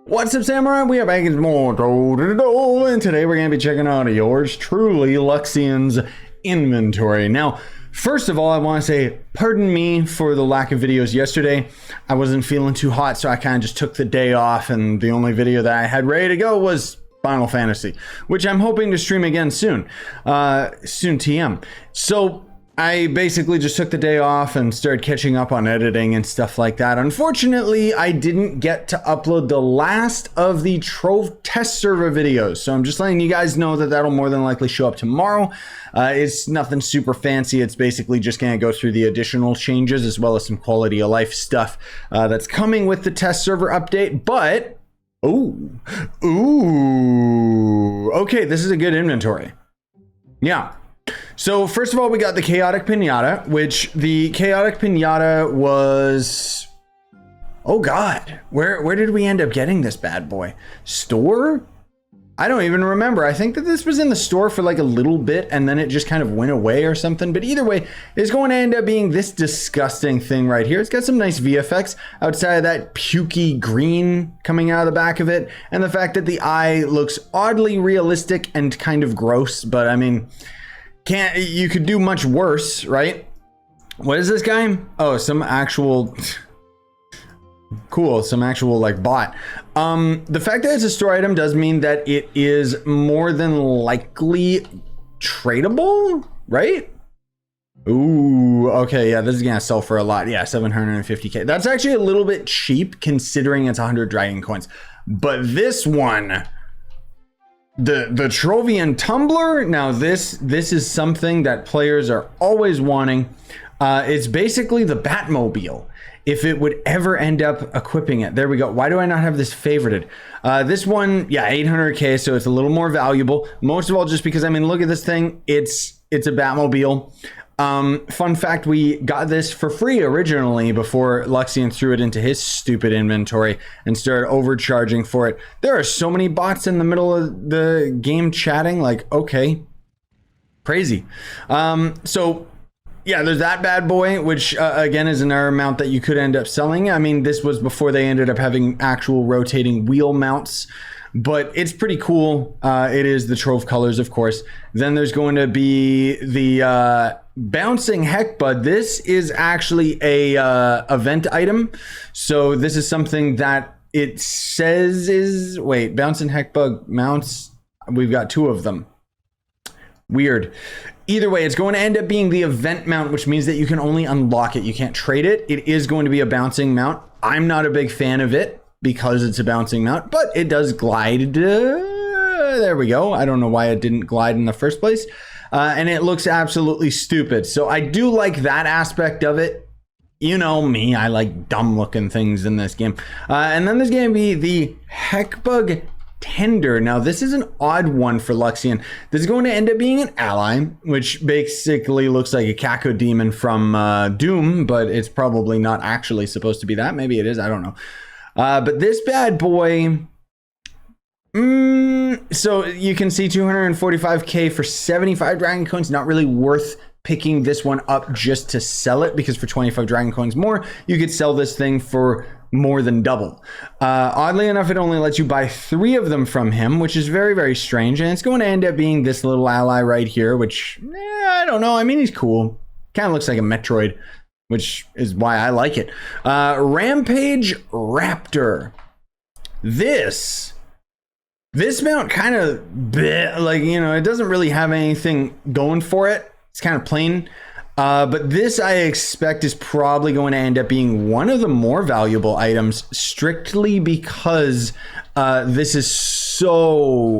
What's up, Samurai? We are back in more and today we're going to be checking out yours truly, Luxion's inventory. Now, first of all, I want to say, pardon me for the lack of videos yesterday. I wasn't feeling too hot, so I kind of just took the day off, and the only video that I had ready to go was Final Fantasy, which I'm hoping to stream again soon. Soon TM. So I basically just took the day off and started catching up on editing and stuff like that. Unfortunately, I didn't get to upload the last of the Trove test server videos. So I'm just letting you guys know that that'll more than likely show up tomorrow. It's nothing super fancy. It's basically just going to go through the additional changes as well as some quality of life stuff that's coming with the test server update. But, ooh, okay, this is a good inventory. Yeah. So first of all, we got the Chaotic Pinata, which the Chaotic Pinata was, oh God, where did we end up getting this bad boy? Store? I don't even remember. I think that this was in the store for like a little bit and then it just kind of went away or something. But either way, it's going to end up being this disgusting thing right here. It's got some nice VFX outside of that pukey green coming out of the back of it. And the fact that the eye looks oddly realistic and kind of gross, but I mean, you could do much worse, right? What is this guy? Oh, some actual cool, some actual like bot. The fact that it's a store item does mean that it is more than likely tradable, right? Ooh, okay, yeah, this is gonna sell for a lot. Yeah, 750k. That's actually a little bit cheap considering it's 100 dragon coins. But this one, the Trovian Tumbler, now this is something that players are always wanting. It's basically the Batmobile if it would ever end up equipping it. There we go. Why do I not have this favorited? This one, yeah, 800k, so it's a little more valuable. Most of all, just because, I mean, look at this thing. It's a Batmobile. Fun fact, we got this for free originally before Luxion threw it into his stupid inventory and started overcharging for it. There are so many bots in the middle of the game chatting, like, okay, crazy. So yeah, there's that bad boy, which again is another mount that you could end up selling. I mean, this was before they ended up having actual rotating wheel mounts, but it's pretty cool. It is the Trove colors, of course. Then there's going to be the Bouncin Heckbug. This is actually a event item. So this is something that it says is, wait, Bouncin Heckbug mounts. We've got two of them. Weird. Either way, it's going to end up being the event mount, which means that you can only unlock it. You can't trade it. It is going to be a bouncing mount. I'm not a big fan of it because it's a bouncing mount, but it does glide. There we go. I don't know why it didn't glide in the first place. And it looks absolutely stupid. So I do like that aspect of it. You know me, I like dumb looking things in this game. And then there's going to be the Hackbug Tender. Now this is an odd one for Luxion. This is going to end up being an ally, which basically looks like a Cacodemon from Doom, but it's probably not actually supposed to be that. Maybe it is, I don't know. But this bad boy, so you can see 245k for 75 dragon coins. Not really worth picking this one up just to sell it, because for 25 dragon coins more, you could sell this thing for more than double. Oddly enough, it only lets you buy 3 of them from him, which is very, very strange. And it's going to end up being this little ally right here, which, I don't know. I mean, he's cool. Kind of looks like a Metroid, which is why I like it. Rampage Raptor. This mount kind of, like, you know, it doesn't really have anything going for it. It's kind of plain. But this, I expect, is probably going to end up being one of the more valuable items, strictly because this is so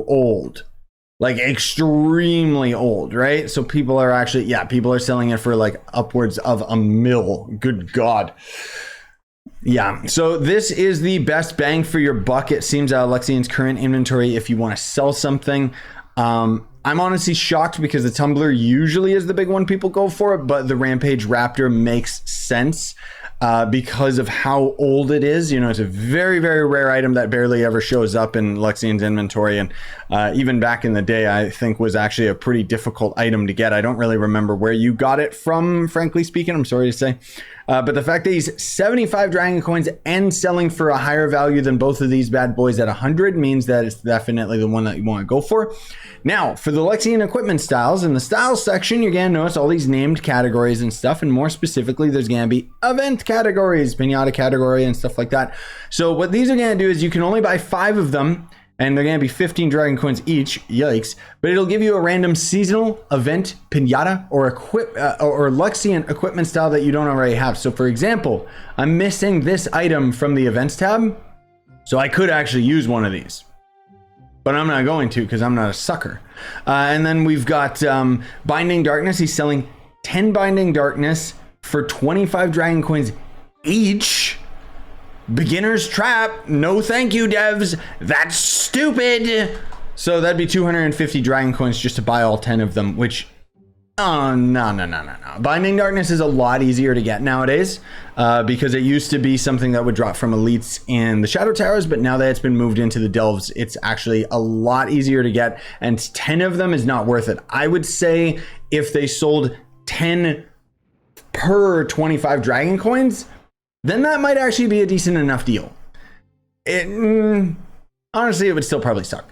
old. Like extremely old, right? So people are actually, yeah, people are selling it for like upwards of $1 million. Good God. Yeah, so this is the best bang for your buck, it seems, out of Luxion's current inventory if you want to sell something. I'm honestly shocked because the Tumbler usually is the big one people go for, but the Rampage Raptor makes sense because of how old it is. You know, it's a very, very rare item that barely ever shows up in Luxion's inventory, and even back in the day, I think was actually a pretty difficult item to get. I don't really remember where you got it from, frankly speaking, I'm sorry to say. But the fact that he's 75 dragon coins and selling for a higher value than both of these bad boys at 100 means that it's definitely the one that you want to go for. Now, for the Luxion equipment styles, in the styles section, you're going to notice all these named categories and stuff. And more specifically, there's going to be event categories, pinata category, and stuff like that. So what these are going to do is you can only buy 5 of them. And they're going to be 15 dragon coins each. Yikes. But it'll give you a random seasonal event pinata or Luxion equipment style that you don't already have. So for example, I'm missing this item from the events tab. So I could actually use one of these. But I'm not going to because I'm not a sucker. And then we've got Binding Darkness. He's selling 10 Binding Darkness for 25 dragon coins each. Beginner's Trap, no thank you, devs. That's stupid. So that'd be 250 dragon coins just to buy all 10 of them, which, oh, no. Binding Darkness is a lot easier to get nowadays because it used to be something that would drop from elites in the Shadow Towers, but now that it's been moved into the Delves, it's actually a lot easier to get, and 10 of them is not worth it. I would say if they sold 10 per 25 dragon coins, then that might actually be a decent enough deal. Honestly, it would still probably suck.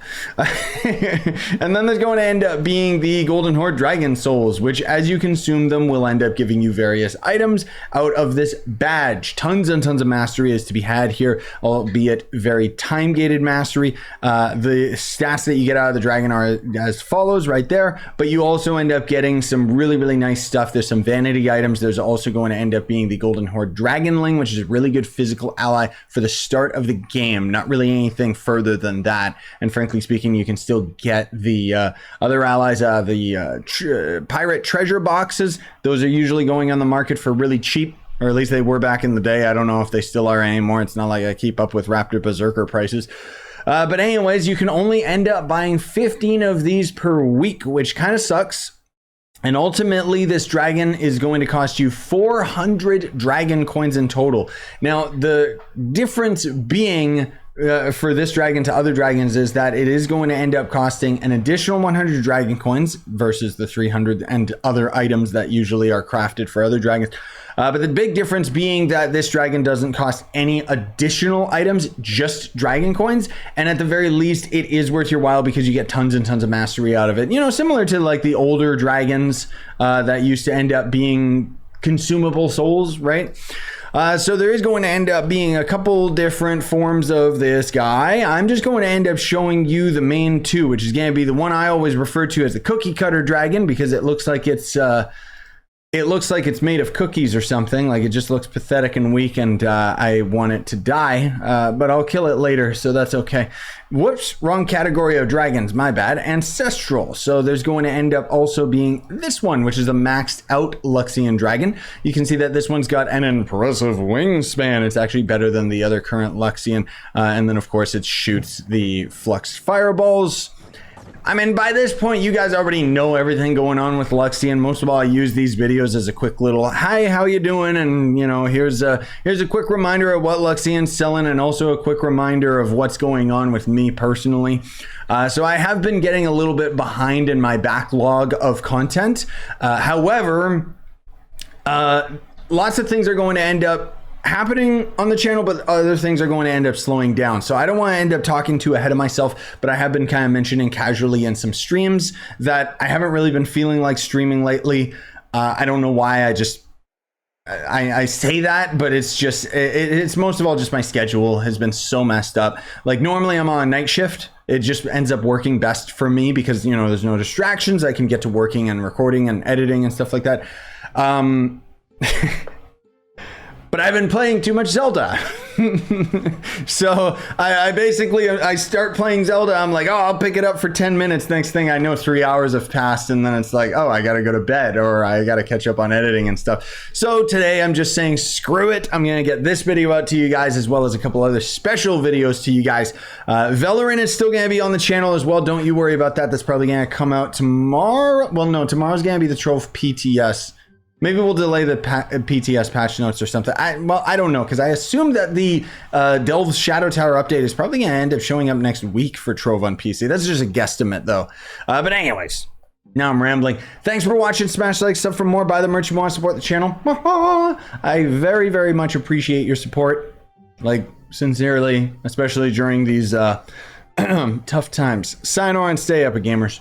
And then there's going to end up being the Golden Hoard Dragon Souls, which as you consume them will end up giving you various items out of this badge. Tons and tons of mastery is to be had here, albeit very time-gated mastery. The stats that you get out of the dragon are as follows right there, but you also end up getting some really, really nice stuff. There's some vanity items. There's also going to end up being the Golden Hoard Dragonling, which is a really good physical ally for the start of the game. Not really anything further than that, and frankly speaking, you can still get the other allies, pirate treasure boxes. Those are usually going on the market for really cheap, or at least they were back in the day. I don't know if they still are anymore. It's not like I keep up with Raptor Berserker prices. But anyways, you can only end up buying 15 of these per week, which kind of sucks. And ultimately, this dragon is going to cost you 400 dragon coins in total. Now, the difference being for this dragon to other dragons is that it is going to end up costing an additional 100 dragon coins versus the 300 and other items that usually are crafted for other dragons. But the big difference being that this dragon doesn't cost any additional items, just dragon coins. And at the very least, it is worth your while because you get tons and tons of mastery out of it. You know, similar to like the older dragons that used to end up being consumable souls, right? So there is going to end up being a couple different forms of this guy. I'm just going to end up showing you the main two, which is going to be the one I always refer to as the cookie cutter dragon because it looks like it's made of cookies or something. Like it just looks pathetic and weak, and I want it to die, but I'll kill it later, so that's okay. Whoops, wrong category of dragons, my bad. Ancestral. So there's going to end up also being this one, which is a maxed out Luxion dragon. You can see that this one's got an impressive wingspan. It's actually better than the other current Luxion. And then of course it shoots the flux fireballs. I mean, by this point, you guys already know everything going on with Luxion. Most of all, I use these videos as a quick little, hi, how you doing? And, you know, here's a quick reminder of what Luxion's selling and also a quick reminder of what's going on with me personally. So I have been getting a little bit behind in my backlog of content. However, lots of things are going to end up happening on the channel, but other things are going to end up slowing down. So I don't want to end up talking too ahead of myself, but I have been kind of mentioning casually in some streams that I haven't really been feeling like streaming lately. I don't know why. I say that, but it's just, it's most of all just my schedule has been so messed up. Like normally I'm on night shift. It just ends up working best for me because, you know, there's no distractions. I can get to working and recording and editing and stuff like that. But I've been playing too much Zelda. So I basically start playing Zelda. I'm like, oh, I'll pick it up for 10 minutes. Next thing I know, 3 hours have passed. And then it's like, oh, I got to go to bed or I got to catch up on editing and stuff. So today I'm just saying, screw it. I'm going to get this video out to you guys as well as a couple other special videos to you guys. Valorant is still going to be on the channel as well. Don't you worry about that. That's probably going to come out tomorrow. Well, no, tomorrow's going to be the Trove PTS. Maybe we'll delay the PTS patch notes or something. I don't know, because I assume that the Delve's Shadow Tower update is probably going to end up showing up next week for Trove on PC. That's just a guesstimate, though. But anyways, Now I'm rambling. Thanks for watching. Smash the like, sub for more. Buy the merch if you want to support the channel. I very, very much appreciate your support. Like, sincerely, especially during these tough times. Sayonara and stay epic, gamers.